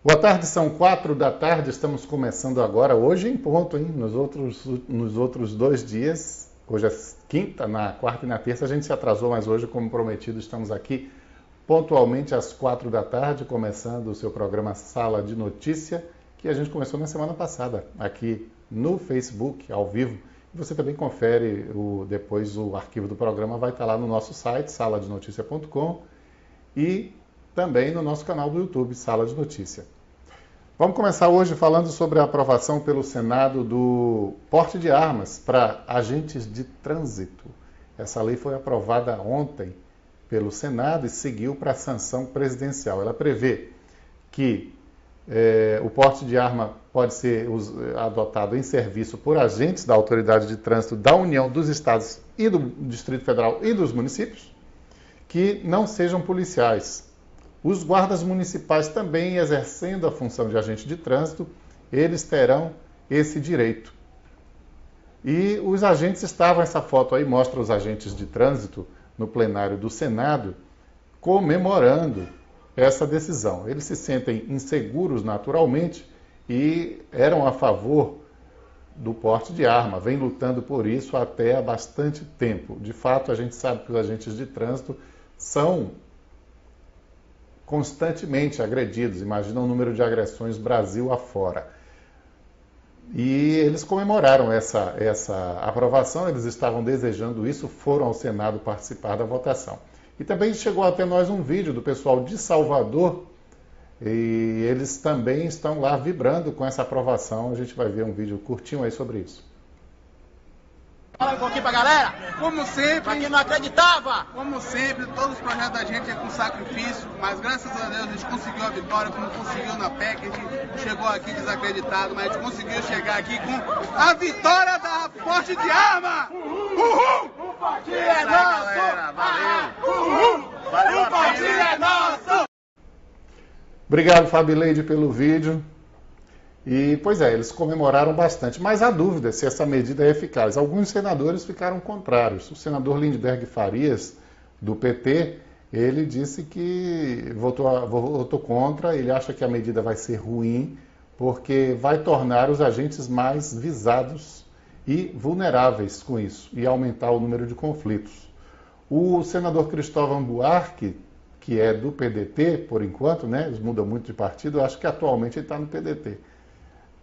Boa tarde, são 4 da tarde, estamos começando agora, hoje em ponto, hein? Nos outros 2 dias, hoje é quinta, na quarta e na terça a gente se atrasou, mas hoje, como prometido, estamos aqui pontualmente às 4 da tarde, começando o seu programa Sala de Notícia, que a gente começou na semana passada, aqui no Facebook, ao vivo. Você também confere, depois o arquivo do programa vai estar lá no nosso site, saladenoticia.com, e também no nosso canal do YouTube, Sala de Notícia. Vamos começar hoje falando sobre a aprovação pelo Senado do porte de armas para agentes de trânsito. Essa lei foi aprovada ontem pelo Senado e seguiu para a sanção presidencial. Ela prevê que o porte de arma pode ser adotado em serviço por agentes da Autoridade de Trânsito da União, dos Estados e do Distrito Federal e dos municípios, que não sejam policiais. Os guardas municipais também exercendo a função de agente de trânsito, eles terão esse direito. E os agentes estavam, essa foto aí mostra os agentes de trânsito no plenário do Senado, comemorando essa decisão. Eles se sentem inseguros naturalmente e eram a favor do porte de arma, vem lutando por isso até há bastante tempo. De fato, a gente sabe que os agentes de trânsito são constantemente agredidos. Imagina o número de agressões Brasil afora. E eles comemoraram essa aprovação, eles estavam desejando isso, foram ao Senado participar da votação. E também chegou até nós um vídeo do pessoal de Salvador, e eles também estão lá vibrando com essa aprovação. A gente vai ver um vídeo curtinho aí sobre isso. Fala um pouquinho pra galera. Como sempre, Pra quem não acreditava. como sempre, todos os projetos da gente é com sacrifício, mas graças a Deus a gente conseguiu a vitória, como conseguiu na PEC, a gente chegou aqui desacreditado, mas a gente conseguiu chegar aqui com a vitória da porte de arma! Uhul! O partido é nosso. Galera, valeu! Uhul. Valeu O partido é nosso. Obrigado, Fabileide, pelo vídeo. E, pois é, eles comemoraram bastante, mas há dúvida se essa medida é eficaz. Alguns senadores ficaram contrários. O senador Lindbergh Farias, do PT, ele disse que votou contra, ele acha que a medida vai ser ruim, porque vai tornar os agentes mais visados e vulneráveis com isso, e aumentar o número de conflitos. O senador Cristóvão Buarque, que é do PDT, por enquanto, né, eles mudam muito de partido, eu acho que atualmente ele está no PDT.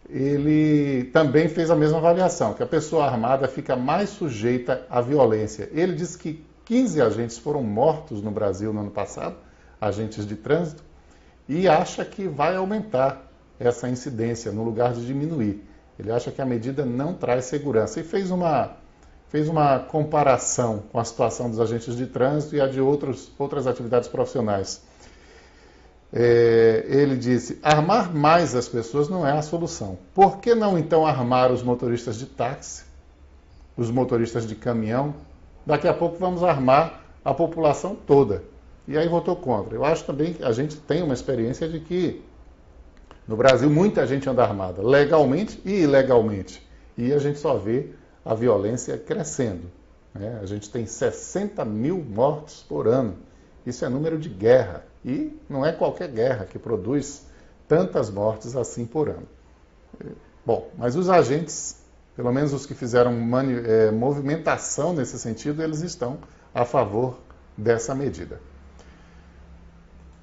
Ele também fez a mesma avaliação, que a pessoa armada fica mais sujeita à violência. Ele disse que 15 agentes foram mortos no Brasil no ano passado, agentes de trânsito, e acha que vai aumentar essa incidência no lugar de diminuir. Ele acha que a medida não traz segurança e fez uma comparação com a situação dos agentes de trânsito e a de outras atividades profissionais. Ele disse, armar mais as pessoas não é a solução. Por que não então armar os motoristas de táxi, os motoristas de caminhão? Daqui a pouco vamos armar a população toda. E aí votou contra. Eu acho também que a gente tem uma experiência de que no Brasil muita gente anda armada, legalmente e ilegalmente. E a gente só vê a violência crescendo, né? A gente tem 60 mil mortos por ano. Isso é número de guerra. E não é qualquer guerra que produz tantas mortes assim por ano. Bom, mas os agentes, pelo menos os que fizeram movimentação nesse sentido, eles estão a favor dessa medida.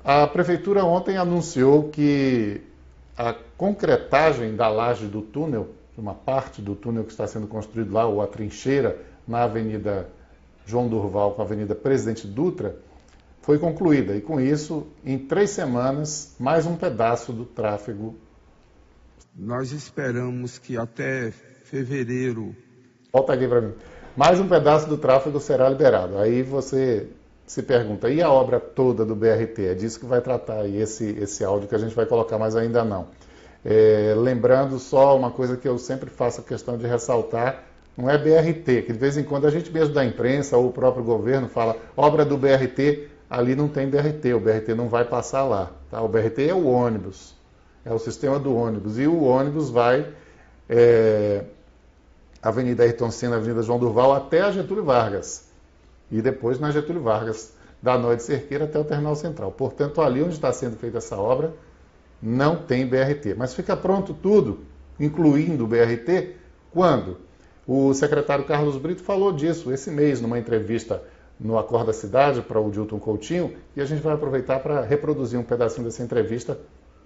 A Prefeitura ontem anunciou que a concretagem da laje do túnel, uma parte do túnel que está sendo construído lá, ou a trincheira, na Avenida João Durval com a Avenida Presidente Dutra, foi concluída. E com isso, em 3 semanas, mais um pedaço do tráfego. Nós esperamos que até fevereiro... Volta aqui para mim. Mais um pedaço do tráfego será liberado. Aí você se pergunta, e a obra toda do BRT? É disso que vai tratar aí esse áudio que a gente vai colocar, mas ainda não. Lembrando só uma coisa que eu sempre faço questão de ressaltar, não é BRT, que de vez em quando a gente mesmo da imprensa ou o próprio governo fala, obra do BRT, ali não tem BRT, o BRT não vai passar lá. Tá? O BRT é o ônibus, é o sistema do ônibus, e o ônibus vai Avenida Ayrton Senna, Avenida João Durval, até a Getúlio Vargas. e depois na Getúlio Vargas, da Nó de Cerqueira até o Terminal Central. Portanto, ali onde está sendo feita essa obra, não tem BRT. Mas fica pronto tudo, incluindo o BRT, quando? O secretário Carlos Brito falou disso esse mês, numa entrevista no Acorda Cidade, para o Dilton Coutinho, e a gente vai aproveitar para reproduzir um pedacinho dessa entrevista,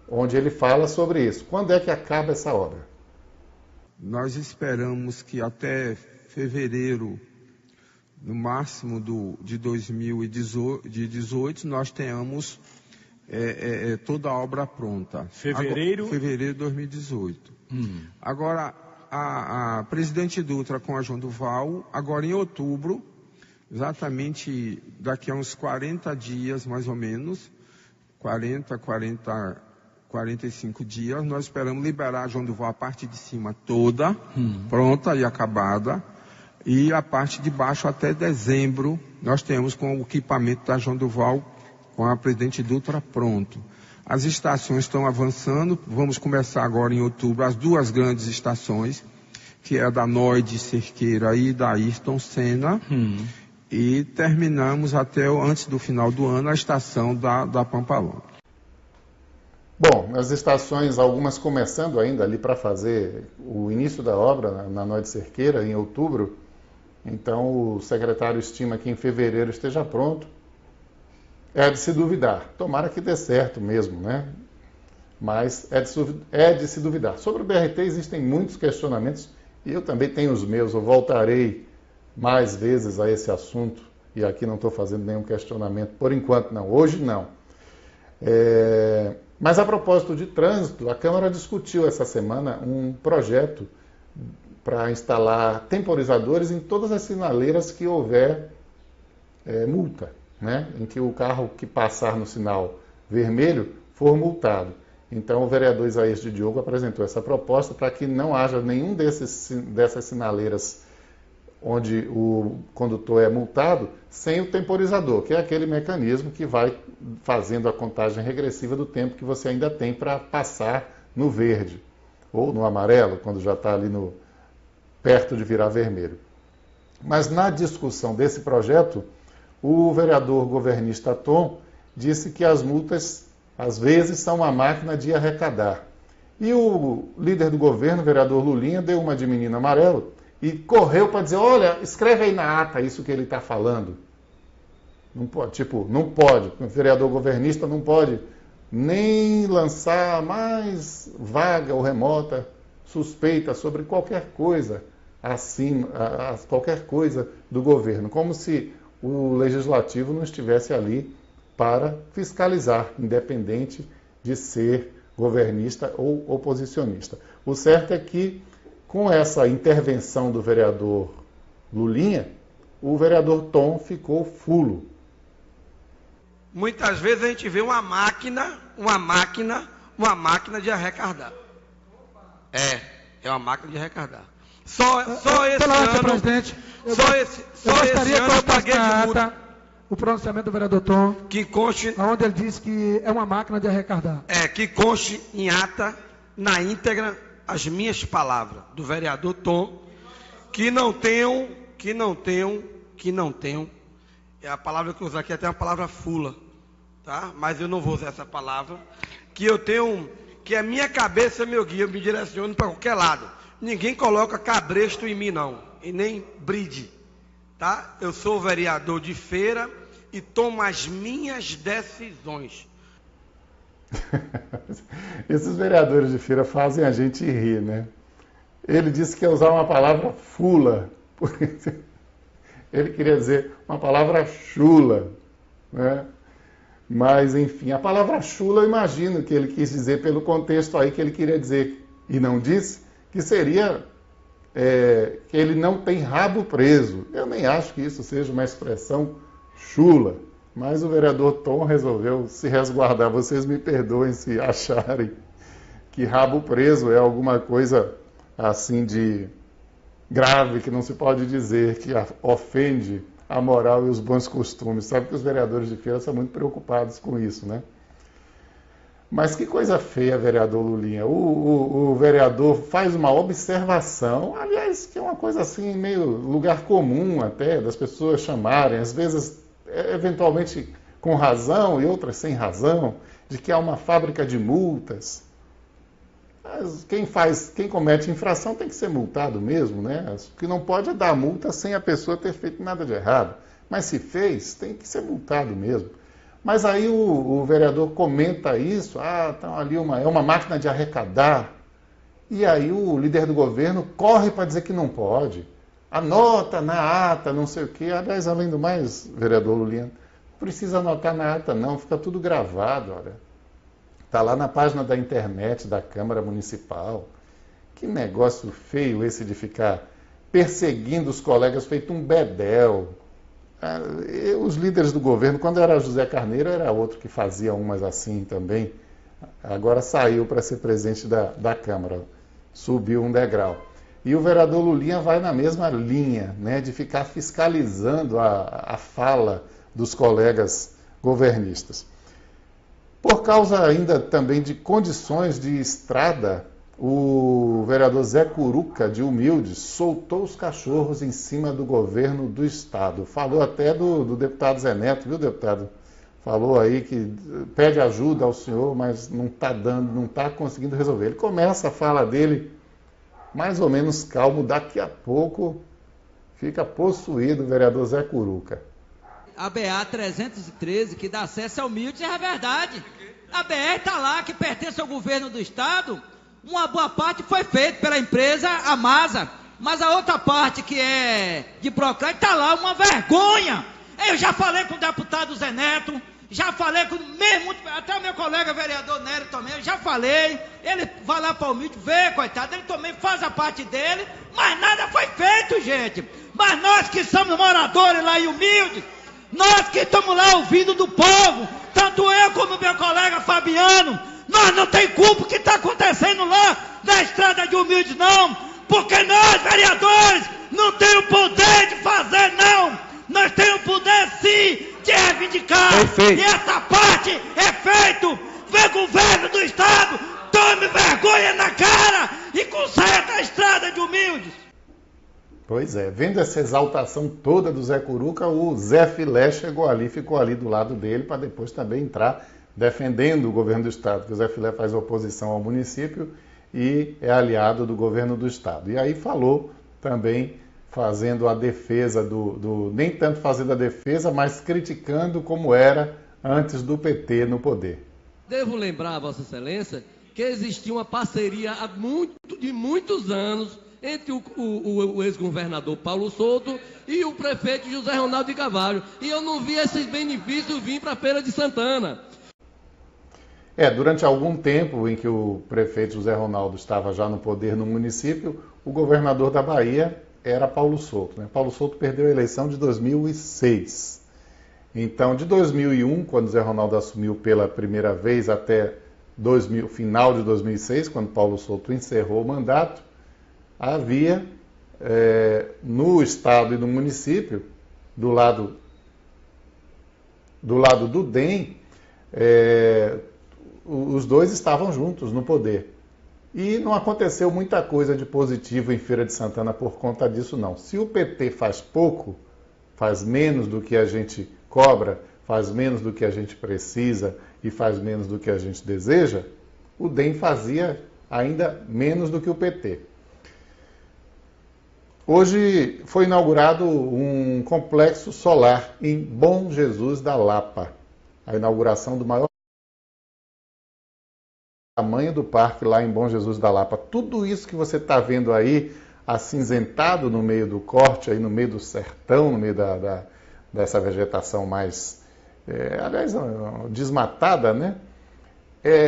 onde ele fala sobre isso. Quando é que acaba essa obra? Nós esperamos que até fevereiro, no máximo de 2018, nós tenhamos toda a obra pronta. Fevereiro? Fevereiro de 2018. Agora, a presidente Dutra com a João Duval, agora em outubro, exatamente daqui a uns 40 dias, mais ou menos, 45 dias, nós esperamos liberar a João Duval a parte de cima toda, pronta e acabada, e a parte de baixo até dezembro, nós temos com o equipamento da João Duval, com a presidente Dutra pronto. As estações estão avançando, vamos começar agora em outubro as duas grandes estações, que é a da Nó de Cerqueira e da Ayrton Senna, e terminamos até antes do final do ano a estação da Pampalona. Bom, as estações, algumas começando ainda ali para fazer o início da obra na Nó de Cerqueira, em outubro. Então o secretário estima que em fevereiro esteja pronto. É de se duvidar. Tomara que dê certo mesmo, né? Mas é de se duvidar. Sobre o BRT existem muitos questionamentos e eu também tenho os meus. Eu voltarei mais vezes a esse assunto e aqui não estou fazendo nenhum questionamento. Por enquanto não, hoje não. Mas a propósito de trânsito, a Câmara discutiu essa semana um projeto para instalar temporizadores em todas as sinaleiras que houver multa, né? Em que o carro que passar no sinal vermelho for multado. Então o vereador Isaías de Diogo apresentou essa proposta para que não haja nenhum dessas sinaleiras onde o condutor é multado sem o temporizador, que é aquele mecanismo que vai fazendo a contagem regressiva do tempo que você ainda tem para passar no verde ou no amarelo, quando já está ali perto de virar vermelho. Mas na discussão desse projeto, o vereador governista Tom disse que as multas, às vezes, são uma máquina de arrecadar. E o líder do governo, o vereador Lulinha, deu uma de menino amarelo e correu para dizer, olha, escreve aí na ata isso que ele está falando. Não pode, não pode. O vereador governista não pode nem lançar mais vaga ou remota suspeita sobre qualquer coisa assim, qualquer coisa do governo, como se o legislativo não estivesse ali para fiscalizar, independente de ser governista ou oposicionista. O certo é que, com essa intervenção do vereador Lulinha, o vereador Tom ficou fulo. Muitas vezes a gente vê uma máquina de arrecadar. É uma máquina de arrecadar. Só esse ano, presidente, só esse ano eu paguei de multa. O pronunciamento do vereador Tom, que conste, onde ele disse que é uma máquina de arrecadar. Que conste em ata, na íntegra, as minhas palavras do vereador Tom, que não tenham, a palavra que eu uso aqui até uma palavra fula, tá? Mas eu não vou usar essa palavra, que a minha cabeça é meu guia, eu me direciono para qualquer lado. Ninguém coloca cabresto em mim não, e nem bride, tá? Eu sou vereador de Feira e tomo as minhas decisões. Esses vereadores de Feira fazem a gente rir, né? Ele disse que ia usar uma palavra fula, porque ele queria dizer uma palavra chula, né? Mas, enfim, a palavra chula eu imagino que ele quis dizer pelo contexto aí que ele queria dizer e não disse, que seria que ele não tem rabo preso. Eu nem acho que isso seja uma expressão chula, mas o vereador Tom resolveu se resguardar. Vocês me perdoem se acharem que rabo preso é alguma coisa assim de grave, que não se pode dizer, que ofende a moral e os bons costumes. Sabe que os vereadores de Feira são muito preocupados com isso, né? Mas que coisa feia, vereador Lulinha. O vereador faz uma observação, aliás, que é uma coisa assim, meio lugar comum até, das pessoas chamarem, às vezes, eventualmente com razão e outras sem razão, de que há uma fábrica de multas. Mas quem comete infração tem que ser multado mesmo, né? O que não pode é dar multa sem a pessoa ter feito nada de errado. Mas se fez, tem que ser multado mesmo. Mas aí o vereador comenta isso, então ali é uma máquina de arrecadar. E aí o líder do governo corre para dizer que não pode. Anota na ata, não sei o quê. Aliás, além do mais, vereador Lulinha, não precisa anotar na ata não, fica tudo gravado, olha. Está lá na página da internet da Câmara Municipal. Que negócio feio esse de ficar perseguindo os colegas feito um bedel. Os líderes do governo, quando era José Carneiro, era outro que fazia umas assim também. Agora saiu para ser presidente da Câmara, subiu um degrau. E o vereador Lulinha vai na mesma linha, né, de ficar fiscalizando a fala dos colegas governistas. Por causa ainda também de condições de estrada, o vereador Zé Curuca, de Humildes, soltou os cachorros em cima do governo do Estado. Falou até do deputado Zé Neto, viu, deputado? Falou aí que pede ajuda ao senhor, mas não está dando, não está conseguindo resolver. Ele começa a fala dele mais ou menos calmo, daqui a pouco fica possuído o vereador Zé Curuca. A BA-313, que dá acesso ao Humildes, é a verdade. A BR está lá, que pertence ao governo do Estado. Uma boa parte foi feita pela empresa Amasa, mas a outra parte, que é de Procred, está lá, uma vergonha. Eu já falei com o deputado Zé Neto, já falei com até o meu colega vereador Nélio também, eu já falei. Ele vai lá para o Humilde, vê, coitado, ele também faz a parte dele, mas nada foi feito, gente. Mas nós que somos moradores lá em Humilde, nós que estamos lá ouvindo do povo, tanto eu como meu colega Fabiano, nós não tem culpa o que está acontecendo lá na estrada de Humildes, não. Porque nós, vereadores, não temos o poder de fazer, não. Nós temos o poder, sim, de reivindicar. Perfeito. E essa parte é feito. Vem governo do Estado, tome vergonha na cara e conserta a estrada de Humildes. Pois é, vendo essa exaltação toda do Zé Curuca, o Zé Filé chegou ali, ficou ali do lado dele, para depois também entrar defendendo o governo do Estado, porque o Zé Filé faz oposição ao município e é aliado do governo do Estado. E aí falou também fazendo a defesa nem tanto fazendo a defesa, mas criticando como era antes do PT no poder. Devo lembrar, Vossa Excelência, que existia uma parceria de muitos anos entre o ex-governador Paulo Souto e o prefeito José Ronaldo de Carvalho. E eu não vi esses benefícios vir para a Feira de Santana. Durante algum tempo em que o prefeito José Ronaldo estava já no poder no município, o governador da Bahia era Paulo Souto, né? Paulo Souto perdeu a eleição de 2006. Então, de 2001, quando José Ronaldo assumiu pela primeira vez, até final de 2006, quando Paulo Souto encerrou o mandato, havia no estado e no município, do lado do DEM, os dois estavam juntos no poder. E não aconteceu muita coisa de positivo em Feira de Santana por conta disso, não. Se o PT faz pouco, faz menos do que a gente cobra, faz menos do que a gente precisa e faz menos do que a gente deseja, o DEM fazia ainda menos do que o PT. Hoje foi inaugurado um complexo solar em Bom Jesus da Lapa. A inauguração do maior tamanho do parque lá em Bom Jesus da Lapa. Tudo isso que você está vendo aí, acinzentado no meio do corte, aí no meio do sertão, no meio dessa vegetação mais, aliás, desmatada, né?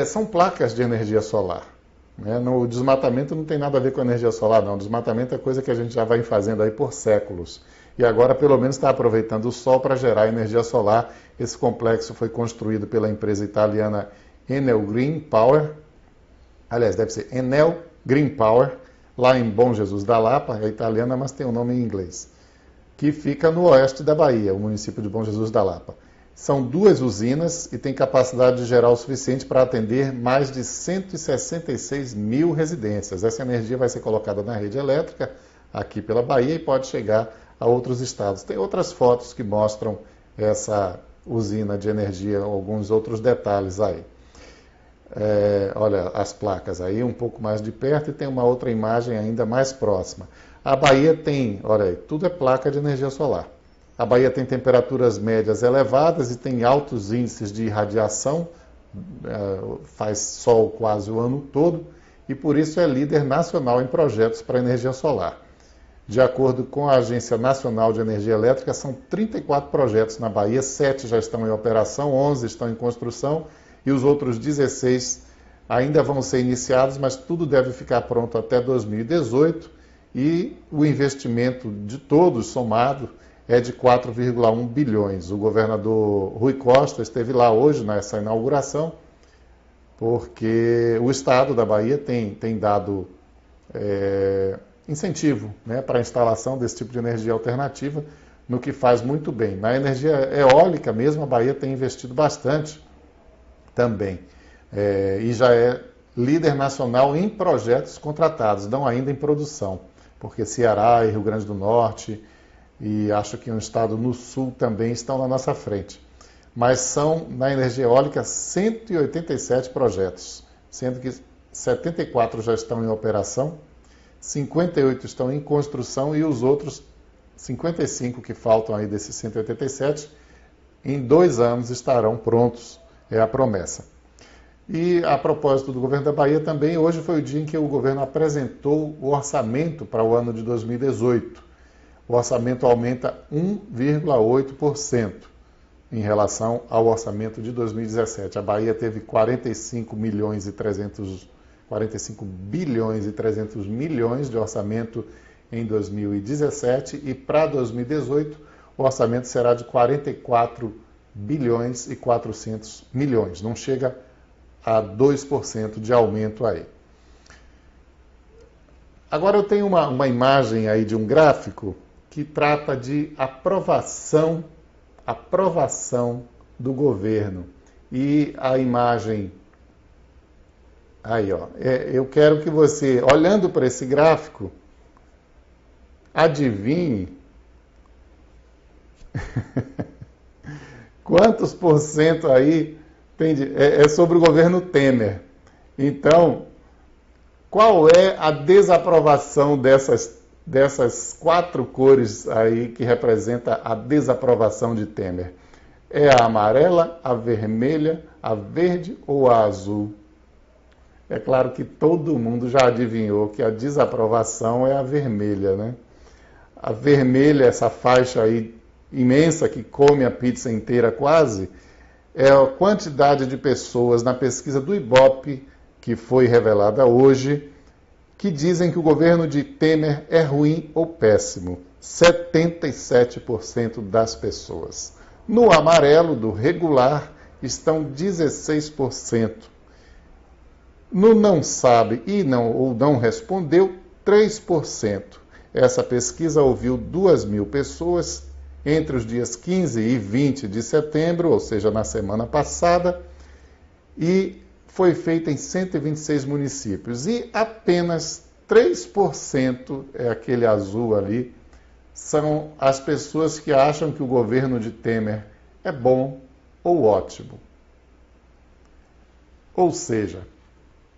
São placas de energia solar. O desmatamento não tem nada a ver com energia solar, não. O desmatamento é coisa que a gente já vai fazendo aí por séculos. E agora, pelo menos, está aproveitando o sol para gerar energia solar. Esse complexo foi construído pela empresa italiana Enel Green Power. Aliás, deve ser Enel Green Power, lá em Bom Jesus da Lapa. É italiana, mas tem um nome em inglês. Que fica no oeste da Bahia, o município de Bom Jesus da Lapa. São 2 usinas e tem capacidade de gerar o suficiente para atender mais de 166 mil residências. Essa energia vai ser colocada na rede elétrica aqui pela Bahia e pode chegar a outros estados. Tem outras fotos que mostram essa usina de energia, alguns outros detalhes aí. Olha as placas aí um pouco mais de perto e tem uma outra imagem ainda mais próxima. A Bahia tem, olha aí, tudo é placa de energia solar. A Bahia tem temperaturas médias elevadas e tem altos índices de irradiação, faz sol quase o ano todo, e por isso é líder nacional em projetos para energia solar. De acordo com a Agência Nacional de Energia Elétrica, são 34 projetos na Bahia, 7 já estão em operação, 11 estão em construção e os outros 16 ainda vão ser iniciados, mas tudo deve ficar pronto até 2018 e o investimento de todos somado é de 4,1 bilhões. O governador Rui Costa esteve lá hoje nessa inauguração, porque o Estado da Bahia tem dado incentivo, né, para a instalação desse tipo de energia alternativa, no que faz muito bem. Na energia eólica mesmo, a Bahia tem investido bastante também, e já é líder nacional em projetos contratados, não ainda em produção, porque Ceará e Rio Grande do Norte e acho que um estado no sul também estão na nossa frente. Mas são, na energia eólica, 187 projetos, sendo que 74 já estão em operação, 58 estão em construção e os outros 55 que faltam aí desses 187, em 2 anos estarão prontos, é a promessa. E a propósito do governo da Bahia também, hoje foi o dia em que o governo apresentou o orçamento para o ano de 2018. O orçamento aumenta 1,8% em relação ao orçamento de 2017. A Bahia teve 45 bilhões e 300 milhões de orçamento em 2017 e para 2018 o orçamento será de 44 bilhões e 400 milhões. Não chega a 2% de aumento aí. Agora eu tenho uma imagem aí de um gráfico que trata de aprovação do governo. E a imagem, aí ó, eu quero que você, olhando para esse gráfico, adivinhe quantos % aí tem é sobre o governo Temer. Então, qual é a desaprovação dessas 4 cores aí que representa a desaprovação de Temer? É a amarela, a vermelha, a verde ou a azul? É claro que todo mundo já adivinhou que a desaprovação é a vermelha, né? A vermelha, essa faixa aí imensa que come a pizza inteira quase, é a quantidade de pessoas na pesquisa do Ibope, que foi revelada hoje, que dizem que o governo de Temer é ruim ou péssimo. 77% das pessoas. No amarelo, do regular, estão 16%. No não sabe ou não respondeu, 3%. Essa pesquisa ouviu 2.000 pessoas entre os dias 15 e 20 de setembro, ou seja, na semana passada, e foi feita em 126 municípios. E apenas 3%, é aquele azul ali, são as pessoas que acham que o governo de Temer é bom ou ótimo. Ou seja,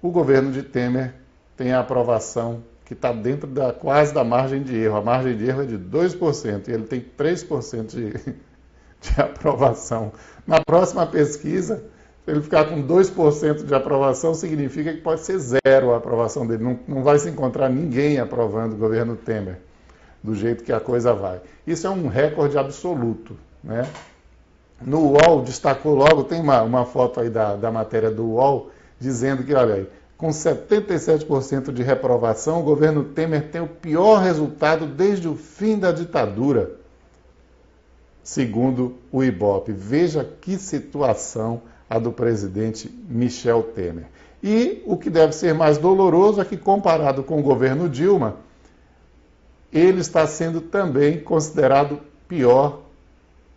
o governo de Temer tem a aprovação que está dentro quase da margem de erro. A margem de erro é de 2% e ele tem 3% de aprovação. Na próxima pesquisa, se ele ficar com 2% de aprovação, significa que pode ser 0 a aprovação dele. Não vai se encontrar ninguém aprovando o governo Temer, do jeito que a coisa vai. Isso é um recorde absoluto, né? No UOL, destacou logo, tem uma foto aí da matéria do UOL, dizendo que, olha aí, com 77% de reprovação, o governo Temer tem o pior resultado desde o fim da ditadura, segundo o Ibope. Veja que situação a do presidente Michel Temer. E o que deve ser mais doloroso é que, comparado com o governo Dilma, ele está sendo também considerado pior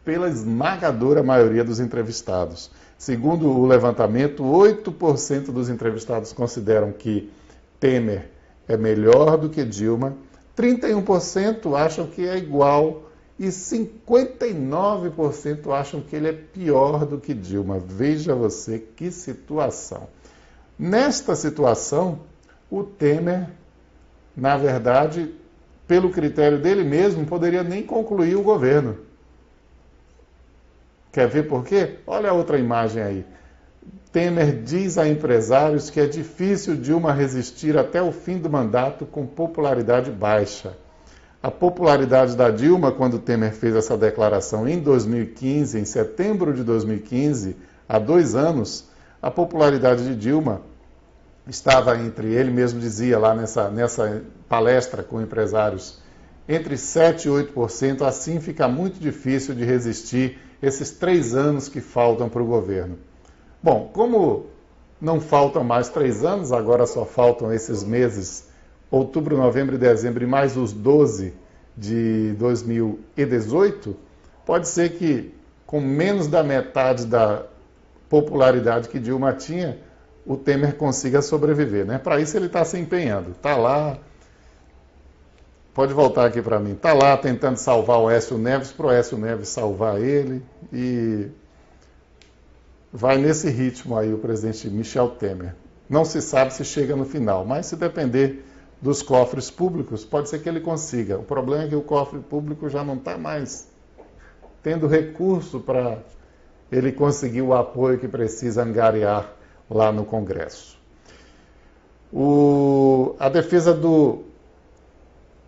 pela esmagadora maioria dos entrevistados. Segundo o levantamento, 8% dos entrevistados consideram que Temer é melhor do que Dilma, 31% acham que é igual e 59% acham que ele é pior do que Dilma. Veja você que situação. Nesta situação, o Temer, na verdade, pelo critério dele mesmo, poderia nem concluir o governo. Quer ver por quê? Olha a outra imagem aí. Temer diz a empresários que é difícil Dilma resistir até o fim do mandato com popularidade baixa. A popularidade da Dilma, quando Temer fez essa declaração em 2015, em setembro de 2015, há 2 anos, a popularidade de Dilma estava entre, ele mesmo dizia lá nessa palestra com empresários, entre 7% e 8%, assim fica muito difícil de resistir esses 3 anos que faltam para o governo. Bom, como não faltam mais 3 anos, agora só faltam esses meses, outubro, novembro e dezembro, e mais os 12 de 2018, pode ser que com menos da metade da popularidade que Dilma tinha, o Temer consiga sobreviver, né? Para isso ele está se empenhando, está lá, pode voltar aqui para mim, está lá tentando salvar o Aécio Neves, para o Aécio Neves salvar ele, e vai nesse ritmo aí o presidente Michel Temer. Não se sabe se chega no final, mas se depender dos cofres públicos, pode ser que ele consiga. O problema é que o cofre público já não está mais tendo recurso para ele conseguir o apoio que precisa angariar lá no Congresso. A defesa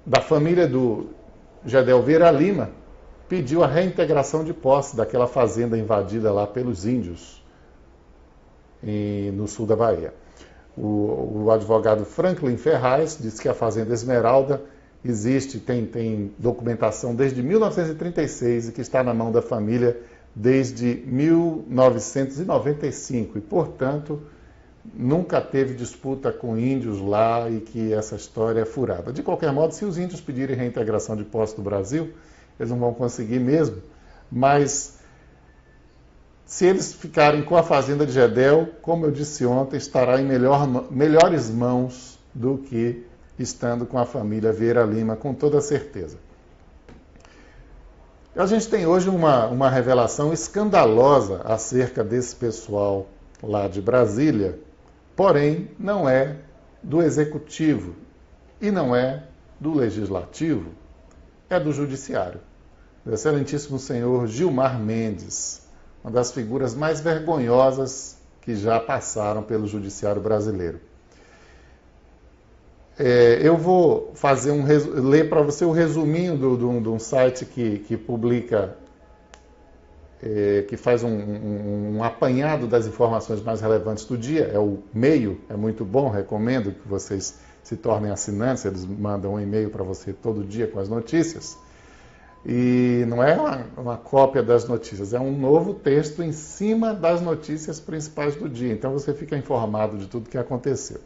da família do Gedel Vieira Lima pediu a reintegração de posse daquela fazenda invadida lá pelos índios no sul da Bahia. O advogado Franklin Ferraz disse que a Fazenda Esmeralda existe, tem documentação desde 1936 e que está na mão da família desde 1995 e, portanto, nunca teve disputa com índios lá e que essa história é furada. De qualquer modo, se os índios pedirem reintegração de posse do Brasil, eles não vão conseguir mesmo, mas se eles ficarem com a fazenda de Gedel, como eu disse ontem, estará em melhores mãos do que estando com a família Vieira Lima, com toda certeza. A gente tem hoje uma revelação escandalosa acerca desse pessoal lá de Brasília, porém não é do Executivo e não é do Legislativo, é do Judiciário. Do excelentíssimo senhor Gilmar Mendes, uma das figuras mais vergonhosas que já passaram pelo Judiciário brasileiro. Eu vou fazer ler para você o resuminho de um site que publica, que faz um apanhado das informações mais relevantes do dia. É o Meio, é muito bom, recomendo que vocês se tornem assinantes, eles mandam um e-mail para você todo dia com as notícias. E não é uma cópia das notícias, é um novo texto em cima das notícias principais do dia. Então você fica informado de tudo que aconteceu.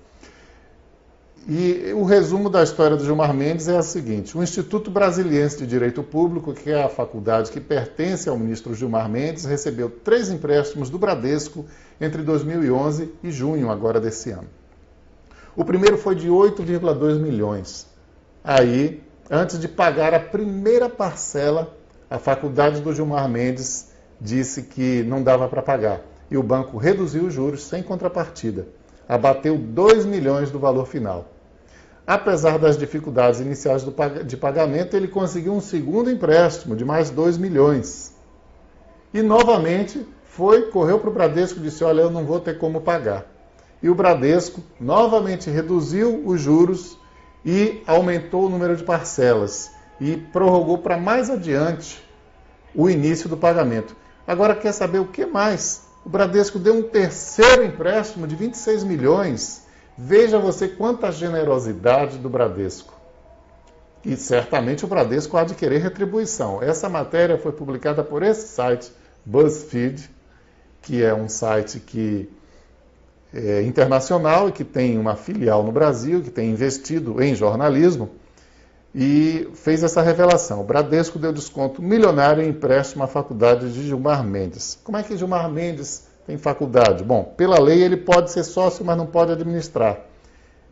E o resumo da história do Gilmar Mendes é o seguinte: o Instituto Brasiliense de Direito Público, que é a faculdade que pertence ao ministro Gilmar Mendes, recebeu 3 empréstimos do Bradesco entre 2011 e junho agora desse ano. O primeiro foi de 8,2 milhões. Aí, antes de pagar a primeira parcela, a faculdade do Gilmar Mendes disse que não dava para pagar. E o banco reduziu os juros sem contrapartida. Abateu 2 milhões do valor final. Apesar das dificuldades iniciais de pagamento, ele conseguiu um segundo empréstimo de mais 2 milhões. E novamente correu para o Bradesco e disse: olha, eu não vou ter como pagar. E o Bradesco novamente reduziu os juros e aumentou o número de parcelas e prorrogou para mais adiante o início do pagamento. Agora quer saber o que mais? O Bradesco deu um terceiro empréstimo de 26 milhões. Veja você quanta generosidade do Bradesco. E certamente o Bradesco há de querer retribuição. Essa matéria foi publicada por esse site, BuzzFeed, que é um site que é internacional e que tem uma filial no Brasil, que tem investido em jornalismo. e fez essa revelação. O Bradesco deu desconto milionário em empréstimo à faculdade de Gilmar Mendes. Como é que Gilmar Mendes tem faculdade? Bom, pela lei ele pode ser sócio, mas não pode administrar.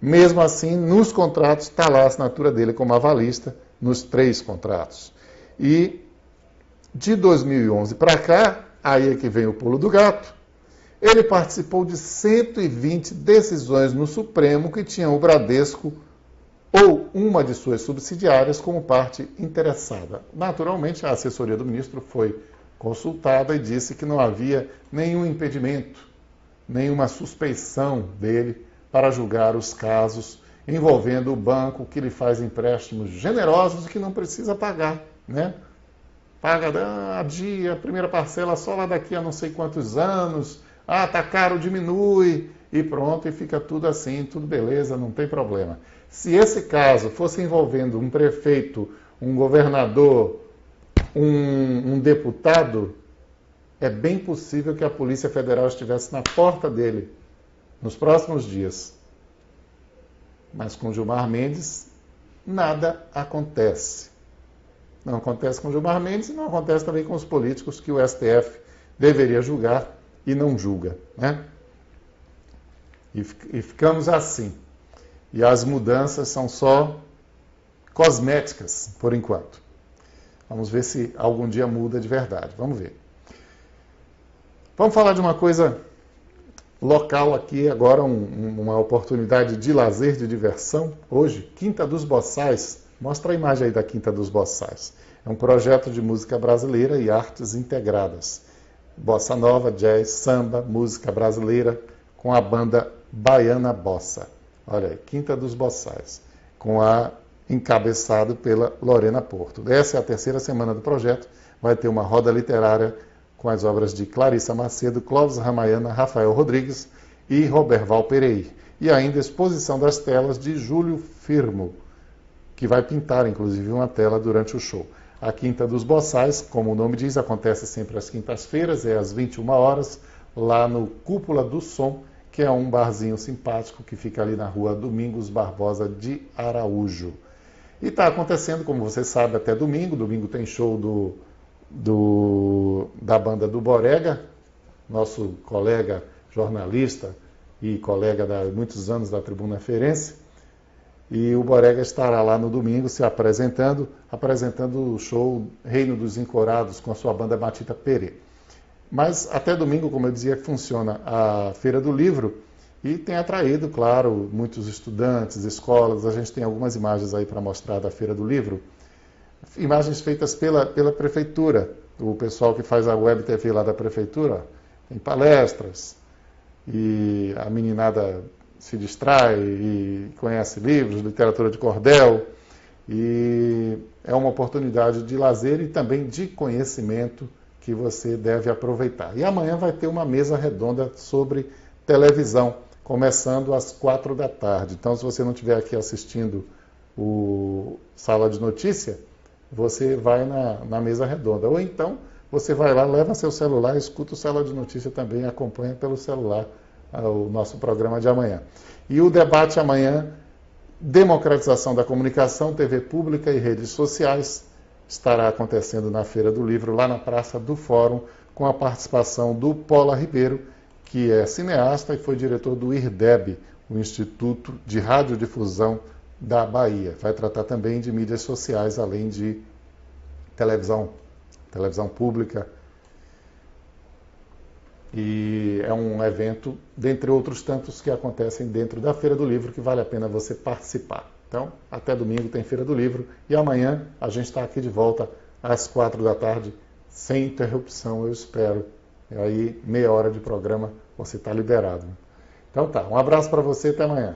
Mesmo assim, nos contratos está lá a assinatura dele como avalista, nos 3 contratos. E de 2011 para cá, aí é que vem o pulo do gato, ele participou de 120 decisões no Supremo que tinham o Bradesco ou uma de suas subsidiárias como parte interessada. Naturalmente, a assessoria do ministro foi consultada e disse que não havia nenhum impedimento, nenhuma suspeição dele para julgar os casos envolvendo o banco que lhe faz empréstimos generosos e que não precisa pagar, né? Paga a primeira parcela só lá daqui a não sei quantos anos, tá caro, diminui, e pronto, e fica tudo assim, tudo beleza, não tem problema. Se esse caso fosse envolvendo um prefeito, um governador, um deputado, é bem possível que a Polícia Federal estivesse na porta dele nos próximos dias. Mas com Gilmar Mendes, nada acontece. Não acontece com Gilmar Mendes e não acontece também com os políticos que o STF deveria julgar e não julga, né? E ficamos assim. E as mudanças são só cosméticas, por enquanto. Vamos ver se algum dia muda de verdade. Vamos ver. Vamos falar de uma coisa local aqui, agora uma oportunidade de lazer, de diversão. Hoje, Quinta dos Boçais. Mostra a imagem aí da Quinta dos Boçais. É um projeto de música brasileira e artes integradas. Bossa nova, jazz, samba, música brasileira, com a banda Baiana Bossa. Olha aí, Quinta dos Boçais, encabeçado pela Lorena Porto. Essa é a 3ª semana do projeto. Vai ter uma roda literária com as obras de Clarissa Macedo, Clóvis Ramayana, Rafael Rodrigues e Roberval Pereira. E ainda exposição das telas de Júlio Firmo, que vai pintar, inclusive, uma tela durante o show. A Quinta dos Boçais, como o nome diz, acontece sempre às quintas-feiras, às 21 horas, lá no Cúpula do Som, que é um barzinho simpático que fica ali na rua Domingos Barbosa de Araújo. E está acontecendo, como você sabe, até domingo. Domingo tem show da banda do Borega, nosso colega jornalista e colega há muitos anos da Tribuna Feirense. E o Borega estará lá no domingo se apresentando o show Reino dos Encorados com a sua banda Matita Pere. Mas até domingo, como eu dizia, funciona a Feira do Livro e tem atraído, claro, muitos estudantes, escolas. A gente tem algumas imagens aí para mostrar da Feira do Livro. Imagens feitas pela prefeitura. O pessoal que faz a web TV lá da prefeitura tem palestras e a meninada se distrai e conhece livros, literatura de cordel, e é uma oportunidade de lazer e também de conhecimento que você deve aproveitar. E amanhã vai ter uma mesa redonda sobre televisão, começando às 4 da tarde. Então, se você não estiver aqui assistindo o Sala de Notícia, você vai na mesa redonda. Ou então, você vai lá, leva seu celular, escuta o Sala de Notícia também, acompanha pelo celular o nosso programa de amanhã. E o debate amanhã, democratização da comunicação, TV pública e redes sociais, estará acontecendo na Feira do Livro, lá na Praça do Fórum, com a participação do Paula Ribeiro, que é cineasta e foi diretor do IRDEB, o Instituto de Radiodifusão da Bahia. Vai tratar também de mídias sociais, além de televisão pública. E é um evento, dentre outros tantos que acontecem dentro da Feira do Livro, que vale a pena você participar. Então, até domingo tem Feira do Livro e amanhã a gente está aqui de volta às 4 da tarde, sem interrupção, eu espero. E aí, meia hora de programa, você está liberado. Então tá, um abraço para você, até amanhã.